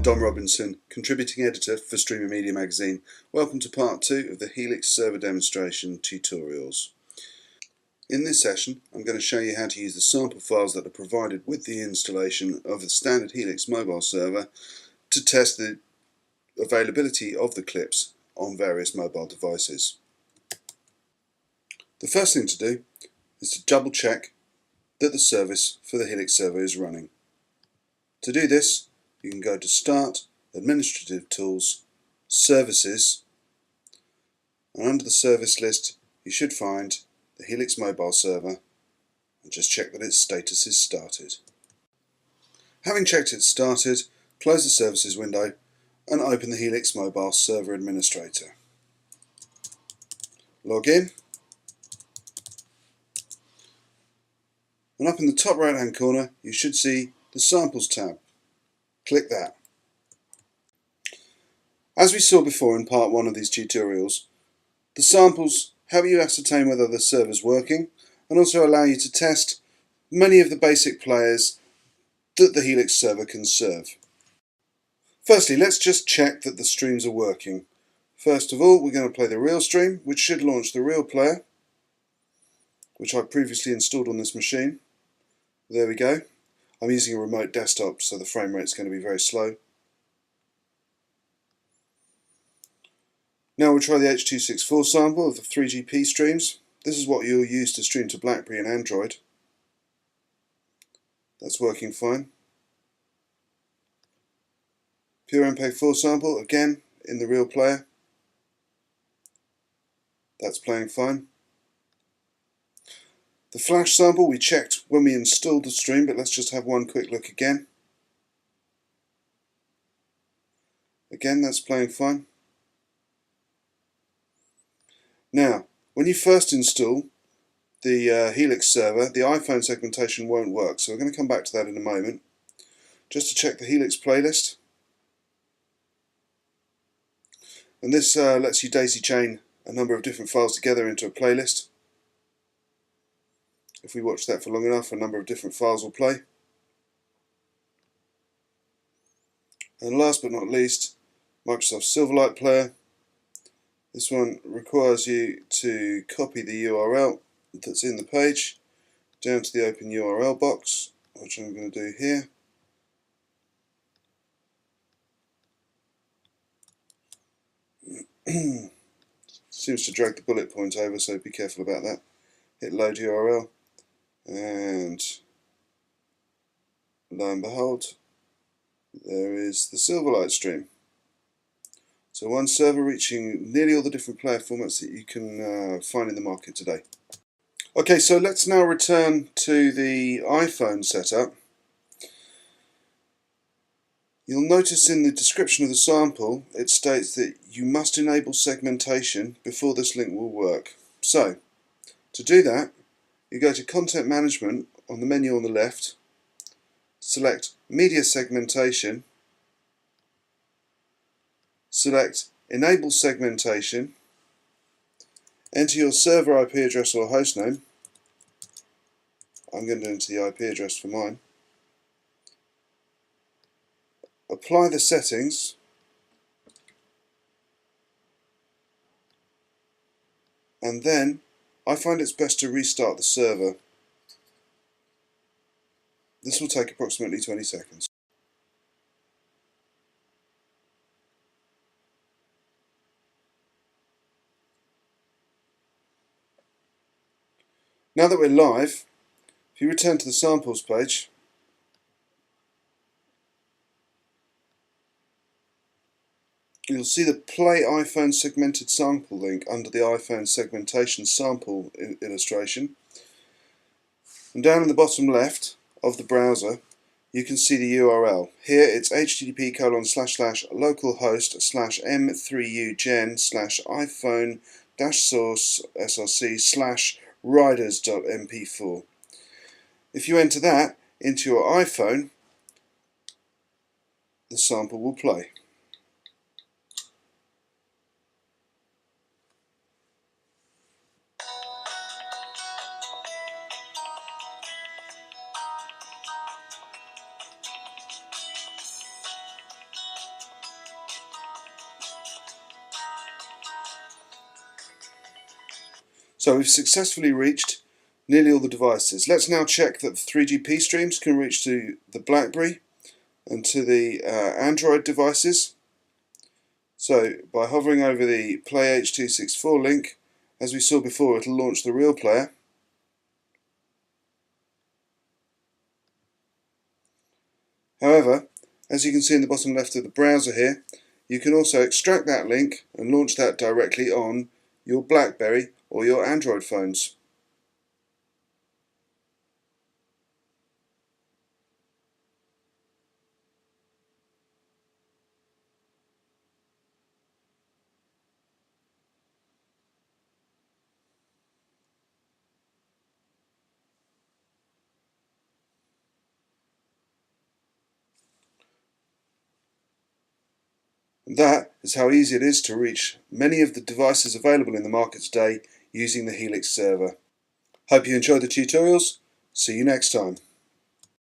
I'm Don Robinson, contributing editor for Streamer Media magazine. Welcome to part 2 of the Helix Server demonstration tutorials. In this session, I'm going to show you how to use the sample files that are provided with the installation of the standard Helix mobile server to test the availability of the clips on various mobile devices. The first thing to do is to double check that the service for the Helix server is running. To do this, you can go to Start, Administrative Tools, Services, and under the service list you should find the Helix mobile server, and just check that its status is started. Having checked it's started, close the Services window and open the Helix mobile server administrator. Log in, and up in the top right hand corner you should see the Samples tab. Click that. As we saw before in part 1 of these tutorials, the samples help you ascertain whether the server is working and also allow you to test many of the basic players that the Helix server can serve. Firstly, let's just check that the streams are working. First of all, we're going to play the real stream, which should launch the real player, which I previously installed on this machine. There we go. I'm using a remote desktop, so the frame rate is going to be very slow. Now we'll try the H.264 sample of the 3GP streams. This is what you'll use to stream to BlackBerry and Android. That's working fine. Pure MPEG-4 sample, again in the real player. That's playing fine. The flash sample we checked when we installed the stream, but let's just have one quick look again. Again, that's playing fine. Now, when you first install the Helix server, the iPhone segmentation won't work, so we're going to come back to that in a moment. Just to check the Helix playlist. And this lets you daisy chain a number of different files together into a playlist. If we watch that for long enough, a number of different files will play. And last but not least, Microsoft Silverlight Player. This one requires you to copy the URL that's in the page down to the open URL box, which I'm going to do here. Seems to drag the bullet point over, so be careful about that. Hit load URL, and lo and behold, there is the Silverlight stream. So one server reaching nearly all the different player formats that you can find in the market today. Okay, so let's now return to the iPhone setup. You'll notice in the description of the sample it states that you must enable segmentation before this link will work. So, to do that, you go to Content Management on the menu on the left, select Media Segmentation, select Enable Segmentation, enter your server IP address or hostname. I'm going to enter the IP address for mine. Apply the settings, and then I find it's best to restart the server. This will take approximately 20 seconds. Now that we're live, if you return to the samples page, you'll see the Play iPhone Segmented Sample link under the iPhone Segmentation Sample illustration. And down in the bottom left of the browser, you can see the URL. Here it's http://localhost/m3ugen/iphone-source/riders.mp4. If you enter that into your iPhone, the sample will play. So we've successfully reached nearly all the devices. Let's now check that the 3GP streams can reach to the BlackBerry and to the Android devices. So by hovering over the Play H.264 link, as we saw before, it'll launch the real player. However, as you can see in the bottom left of the browser here, you can also extract that link and launch that directly on your BlackBerry or your Android phones. And that is how easy it is to reach many of the devices available in the market today using the Helix server. Hope you enjoyed the tutorials. See you next time.